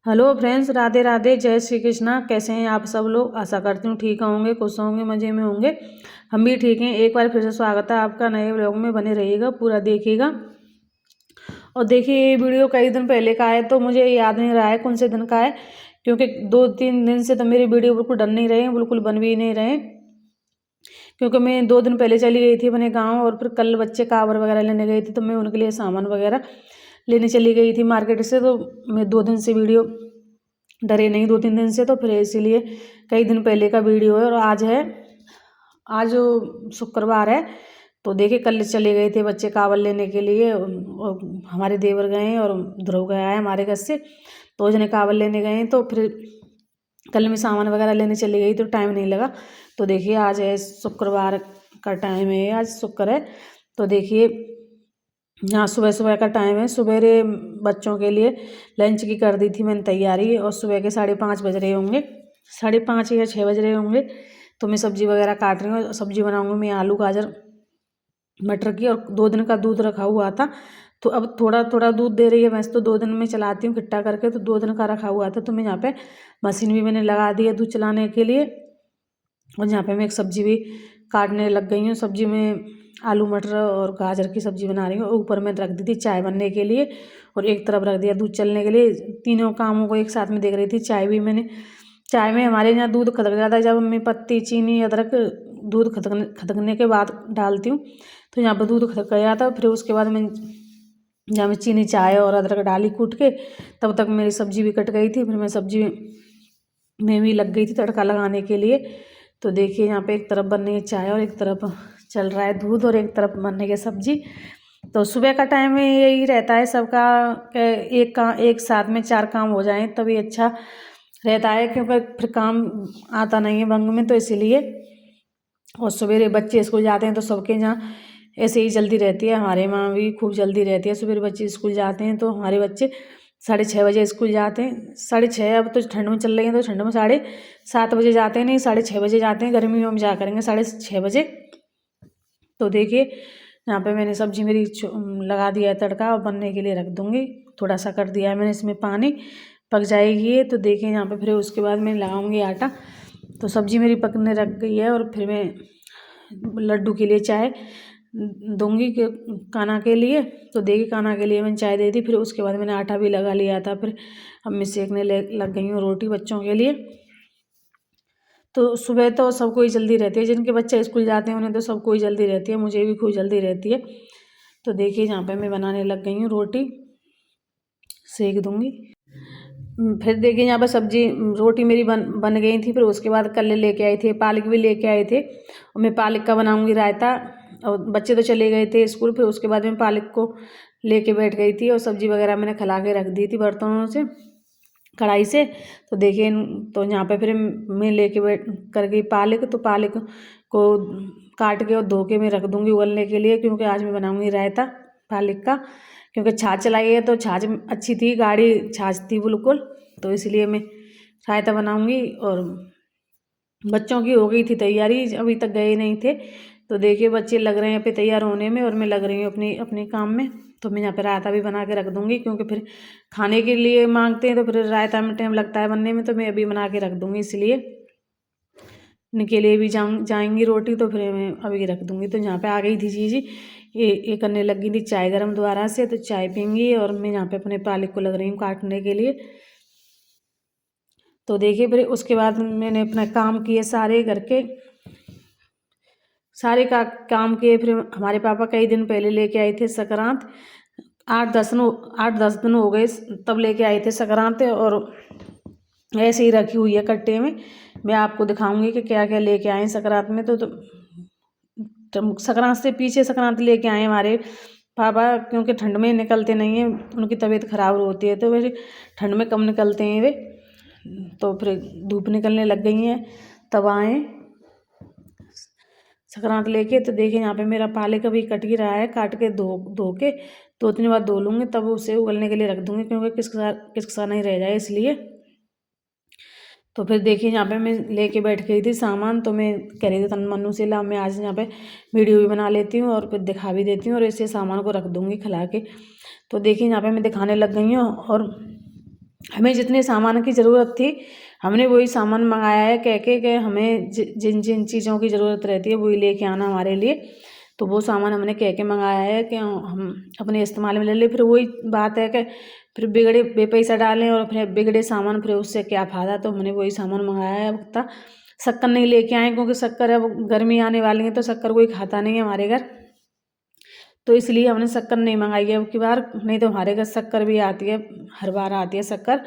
Hello friends, Radhe Radhe, जय श्री कृष्णा। कैसे हैं आप सब लोग? आशा करती हूँ ठीक होंगे, खुश होंगे, मज़े में होंगे। हम भी ठीक हैं। एक बार फिर से स्वागत है आपका नए व्लॉग में। बने रहिएगा, पूरा देखिएगा। और देखिए, ये वीडियो कई दिन पहले का है तो मुझे याद नहीं रहा है कौन से दिन का है, क्योंकि 2-3 दिन से तो मेरी वीडियो बिल्कुल डल नहीं रहे हैं, बिल्कुल बन भी नहीं रहे। क्योंकि मैं 2 दिन पहले चली गई थी अपने गाँव, और फिर कल बच्चे कावर वगैरह लेने गए थे तो मैं उनके लिए सामान वगैरह लेने चली गई थी मार्केट से। तो मैं 2 दिन से वीडियो डरे नहीं, 2-3 दिन से, तो फिर इसीलिए कई दिन पहले का वीडियो है। और आज शुक्रवार है। तो देखिए, कल चले गए थे बच्चे कावल लेने के लिए, और हमारे देवर गए हैं और ध्रुव गया है हमारे घर से, तो जने कावल लेने गए हैं। तो फिर कल मैं सामान वगैरह लेने चली गई तो टाइम नहीं लगा। तो देखिए, आज है शुक्रवार का टाइम है, आज शुक्र है। तो देखिए, यहाँ सुबह सुबह का टाइम है। सवेरे बच्चों के लिए लंच की कर दी थी मैंने तैयारी, और सुबह के 5:30 बज रहे होंगे, 5:30 या 6 बज रहे होंगे। तो मैं सब्जी वगैरह काट रही हूँ। सब्जी बनाऊँगी मैं आलू गाजर मटर की, और 2 दिन का दूध रखा हुआ था। तो अब थोड़ा थोड़ा दूध दे रही है भैंस, तो 2 दिन में चलाती हूँ इकट्ठा करके। तो 2 दिन का रखा हुआ था, तो मैं यहाँ पे मशीन भी मैंने लगा दी है दूध चलाने के लिए। और यहाँ पे मैं एक सब्जी भी काटने लग गई हूँ। सब्जी में आलू मटर और गाजर की सब्जी बना रही हूँ। ऊपर में रख दी थी चाय बनने के लिए, और एक तरफ रख दिया दूध चलने के लिए। तीनों कामों को एक साथ में देख रही थी। चाय में हमारे यहाँ दूध खदक जाता है जब मैं पत्ती चीनी अदरक दूध खदकने के बाद डालती हूँ। तो यहाँ पर दूध खदक गया था, फिर उसके बाद मैं जहाँ में चीनी चाय और अदरक डाली कूट के, तब तक मेरी सब्जी भी कट गई थी। फिर मैं सब्जी में भी लग गई थी तड़का लगाने के लिए। तो देखिए, यहाँ पे एक तरफ बन रही है चाय और एक तरफ चल रहा है दूध, और एक तरफ बन रही है सब्जी। तो सुबह का टाइम में यही रहता है सबका, एक साथ में 4 काम हो जाएं तभी अच्छा रहता है, क्योंकि फिर काम आता नहीं है वंग में, तो इसीलिए। और सवेरे बच्चे स्कूल जाते हैं तो सबके यहाँ ऐसे ही जल्दी रहती है। हमारे यहाँ भी खूब जल्दी रहती है। सवेरे बच्चे स्कूल जाते हैं तो हमारे बच्चे 6:30 बजे स्कूल जाते हैं। 6:30, अब तो ठंड में चल रही है तो ठंड में 7:30 बजे जाते हैं, नहीं 6:30 बजे जाते हैं। गर्मियों में जा करेंगे 6:30 बजे। तो देखिए, यहाँ पे मैंने सब्जी मेरी लगा दिया है तड़का, और बनने के लिए रख दूँगी। थोड़ा सा कर दिया है मैंने इसमें पानी, पक जाएगी। तो देखिए, यहाँ पे फिर उसके बाद मैं लगाऊंगी आटा। तो सब्जी मेरी पकने रख गई है, और फिर मैं लड्डू के लिए चाय दूंगी काना के लिए। तो देखिए, काना के लिए मैंने चाय दे दी। फिर उसके बाद मैंने आटा भी लगा लिया था। फिर अब मैं सेकने लग गई हूँ रोटी बच्चों के लिए। तो सुबह तो सबको ही जल्दी रहती है, जिनके बच्चे स्कूल जाते हैं उन्हें तो सबको ही जल्दी रहती है, मुझे भी खूब जल्दी रहती है। तो देखिए, यहाँ पे मैं बनाने लग गई हूँ रोटी, सेक दूंगी। फिर देखिए, यहाँ पर सब्जी रोटी मेरी बन गई थी। फिर उसके बाद कल लेके आए थे, पालक भी लेके आए थे, और मैं पालक का बनाऊंगी रायता। और बच्चे तो चले गए थे स्कूल। फिर उसके बाद मैं पालक को लेके बैठ गई थी, और सब्जी वगैरह मैंने खिला के रख दी थी बर्तनों से, कढ़ाई से। तो देखिए, तो यहाँ पे फिर मैं लेके बैठ कर गई पालक। तो पालक को काट के और धो के मैं रख दूँगी उबलने के लिए, क्योंकि आज मैं बनाऊँगी रायता पालक का। क्योंकि छाछ चलाई है तो छाछ अच्छी थी, गाढ़ी छाछ थी बिल्कुल, तो इसलिए मैं रायता बनाऊँगी। और बच्चों की हो गई थी तैयारी, अभी तक गए नहीं थे। तो देखिए, बच्चे लग रहे हैं पे तैयार होने में, और मैं लग रही हूँ अपने काम में। तो मैं यहाँ पे रायता भी बना के रख दूँगी, क्योंकि फिर खाने के लिए मांगते हैं तो फिर रायता में टाइम लगता है बनने में। तो मैं अभी बना के रख दूँगी, इसलिए इनके लिए भी जाएंगी रोटी, तो फिर मैं अभी रख दूँगी। तो यहाँ पे आ गई थी चीज़, ये करने लगी थी चाय गर्म दोबारा से। तो चाय पीएंगी, और मैं यहाँ पे अपने पालक को लग रही हूँ काटने के लिए। तो देखिए, फिर उसके बाद मैंने अपना काम किए सारे घर के, सारे का काम किए। फिर हमारे पापा कई दिन पहले लेके आए थे संक्रांत, 8-10 दिन हो गए तब लेके आए थे संक्रांत। और ऐसे ही रखी हुई है कट्टे में। मैं आपको दिखाऊंगी कि क्या क्या लेके आए संक्रांत में। तो संक्रांत से पीछे संक्रांत लेके आए हमारे पापा, क्योंकि ठंड में निकलते नहीं हैं, उनकी तबीयत खराब होती है, तो वे ठंड में कम निकलते हैं वे। तो फिर धूप निकलने लग गई हैं तब आए संक्रांत लेके। तो देखिए, यहाँ पे मेरा पालक अभी कट ही रहा है, काट के धो के 2-3 बार धो लूँगी, तब उसे उगलने के लिए रख दूँगी, क्योंकि किसका नहीं रह जाए इसलिए। तो फिर देखिए, यहाँ पे मैं लेके बैठ गई थी सामान। तो मैं कह रही थी तन मन्नू से ला, मैं आज यहाँ पे वीडियो भी बना लेती हूँ और फिर दिखा भी देती हूँ, और ऐसे सामान को रख दूँगी खिला के। तो देखिए, यहाँ पे मैं दिखाने लग गई हूँ, और हमें जितने सामान की ज़रूरत थी हमने वही सामान मंगाया है, कह के हमें जिन जिन चीज़ों की ज़रूरत रहती है वही लेके आना हमारे लिए। तो वो सामान हमने कह के मंगाया है कि हम अपने इस्तेमाल में ले लें। फिर वही बात है कि फिर बिगड़े बेपैसा डालें और फिर बिगड़े सामान, फिर उससे क्या फ़ायदा। तो हमने वही सामान मंगाया है। अब शक्कर नहीं लेके आए क्योंकि शक्कर अब गर्मी आने वाली है तो शक्कर कोई खाता नहीं है हमारे घर, तो इसलिए हमने शक्कर नहीं मंगाई है अब की बार। नहीं तो हमारे घर शक्कर भी आती है, हर बार आती है शक्कर,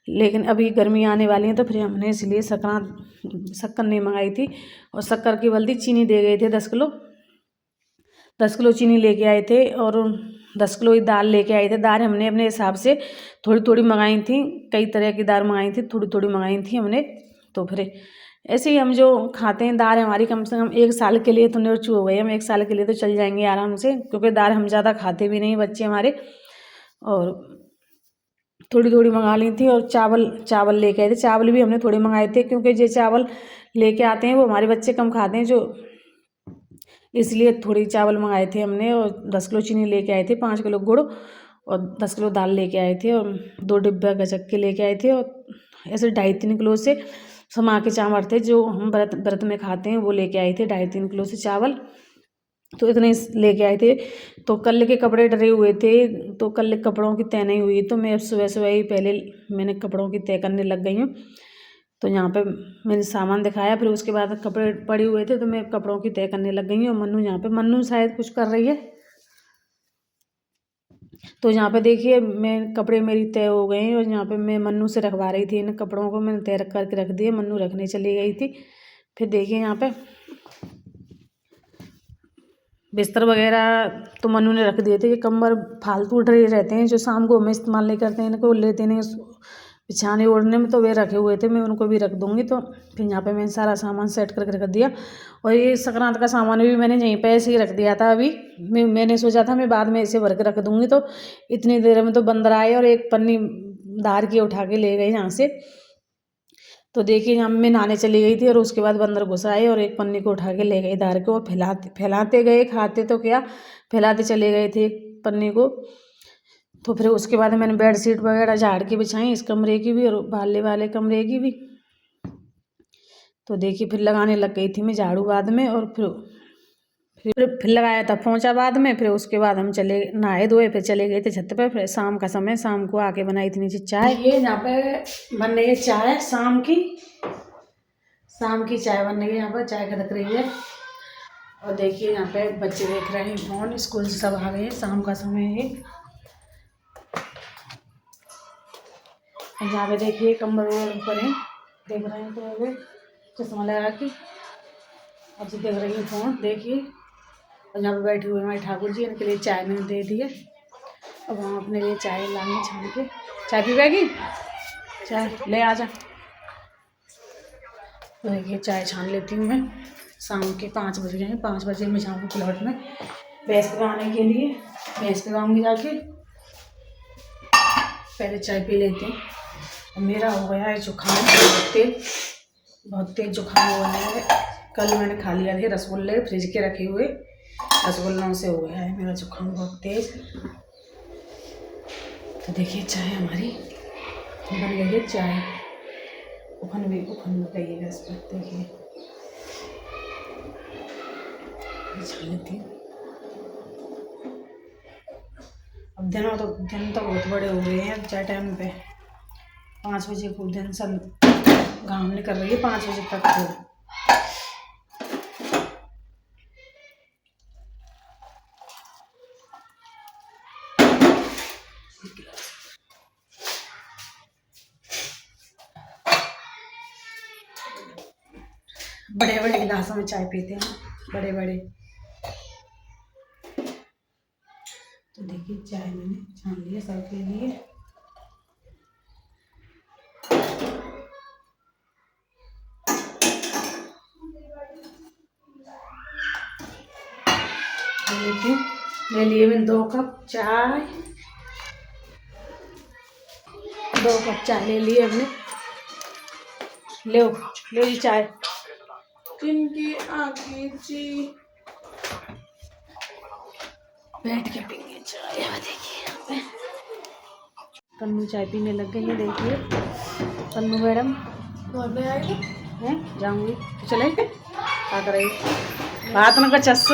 लेकिन अभी गर्मी आने वाली है तो फिर हमने इसलिए शक्कर नहीं मंगाई थी। और शक्कर की बल्दी चीनी दे गए थे 10 किलो चीनी लेके आए थे और 10 किलो ही दाल लेके आए थे। दाल हमने अपने हिसाब से थोड़ी थोड़ी मंगाई थी, कई तरह की दाल मंगाई थी, थोड़ी थोड़ी मंगाई थी हमने। तो फिर ऐसे ही हम जो खाते हैं दाल हमारी कम से कम 1 साल के लिए तो निर्चू हो गई, हम 1 साल के लिए तो चल जाएंगे आराम से, क्योंकि दाल हम ज़्यादा खाते भी नहीं बच्चे हमारे। और थोड़ी थोड़ी मंगा ली थी। और चावल लेके आए थे, चावल भी हमने थोड़े मंगाए थे क्योंकि ये चावल लेके आते हैं वो हमारे बच्चे कम खाते हैं जो, इसलिए थोड़ी चावल मंगाए थे हमने। और 10 किलो चीनी लेके आए थे, 5 किलो गुड़ और 10 किलो दाल लेके आए थे और 2 डिब्बा गचक के लेके आए थे। और ऐसे 2.5-3 किलो से समा के चावल थे जो हम व्रत में खाते हैं वो लेके आए थे, 2.5-3 किलो से चावल। तो इतने लेके आए थे। तो कल के कपड़े डरे हुए थे तो कल के कपड़ों की तय नहीं हुई, तो मैं अब सुबह सुबह ही पहले मैंने कपड़ों की तय करने लग गई हूँ। तो यहाँ पे मैंने सामान दिखाया, फिर उसके बाद कपड़े पड़े हुए थे तो मैं कपड़ों की तय करने लग गई हूँ। और मन्नू यहाँ पे, मन्नू शायद कुछ कर रही है। तो यहाँ पे देखिए मैं कपड़े मेरी तय हो गए हैं और यहाँ पे मैं मन्नू से रखवा रही थी इन कपड़ों को, मैंने तय करके रख दिए, मन्नू रखने चली गई थी। फिर देखिए यहाँ पे बिस्तर वगैरह तो मन्नू ने रख दिए थे। ये कम्बल फालतू डरे रहते हैं जो शाम को हमें इस्तेमाल नहीं करते हैं, इनको लेते नहीं बिछाने ओढ़ने में, तो वे रखे हुए थे, मैं उनको भी रख दूँगी। तो फिर यहाँ पे मैंने सारा सामान सेट करके रख दिया। और ये संक्रांत का सामान भी मैंने यहीं पे ऐसे ही रख दिया था। अभी मैंने सोचा था मैं बाद में ऐसे भर के रख दूँगी, तो इतनी देर में तो बंदर आए और एक पन्नी धार की उठा के ले गए यहाँ से। तो देखिए यहाँ मैं नहाने चली गई थी और उसके बाद बंदर घुस आए और एक पन्नी को उठा के ले गए धार को, और फैलाते गए, खाते तो क्या फैलाते चले गए थे एक पन्नी को। तो फिर उसके बाद मैंने बेडशीट वगैरह झाड़ के बिछाई, इस कमरे की भी और बाले वाले कमरे की भी। तो देखिए फिर लगाने लग गई थी मैं झाड़ू बाद में। और फिर लगाया था पोंछा बाद में। फिर उसके बाद हम चले नहाए धोए, फिर चले गए थे छत पे। फिर शाम का समय, शाम को आके बनाई थी नीचे चाय। ये यहाँ पे बन रही है चाय शाम की चाय बन रही है, यहाँ पर चाय खदक रही है। और देखिए यहाँ पे बच्चे देख रहे हैं फोन, स्कूल से सब आ गए हैं, शाम का समय है। यहाँ पे देखिए कंबल ऊपर है, देख रहे हैं तो चश्मा लगा के अब से देख रही है फोन। देखिए और यहाँ पे बैठे हुए हमारे ठाकुर जी, इनके लिए चाय मैंने दे दी है। अब हम अपने लिए चाय लाएंगे छान के। चाय पीवेगी? चाय ले आ जा। तो देखिए चाय छान लेती हूँ मैं। शाम के 5 बज गए हैं, 5 बजे मैं जाऊँगी प्लॉट में भैंस लगाने के लिए। भैंस लगाऊँगी जाके, पहले चाय पी लेते हैं। और मेरा हो गया है जुकाम बहुत तेज जुकाम हो गया है। कल मैंने खा लिया थे रसगुल्ले फ्रिज के रखे हुए, रसगुल्लों से हो गया है मेरा जुकाम बहुत तेज। तो देखिए चाय हमारी बन गई है, चाय उफन गई है गैस पर। देखिए छान लेती हूँ। अब दिन तो बहुत बड़े हो गए हैं। अब चाय टाइम पे 5 बजे को दिन सब घाम निकल रही है 5 बजे तक। तो बड़े बड़े गिलासों में चाय पीते हैं, बड़े बड़े। तो देखिए चाय मैंने छान लिया सबके लिए। ले लिए मैंने 2 कप चाय, 2 कप चाय ले लिए हमने। ले जी चाय किनकी आगे जी बैठ के पीएंगे चाय। देखिए यहाँ पे कन्नू चाय पीने लग गई है, देखिए कन्नू मैडम हैं, जाऊँगी चले क्या करेगी बात न का चस्स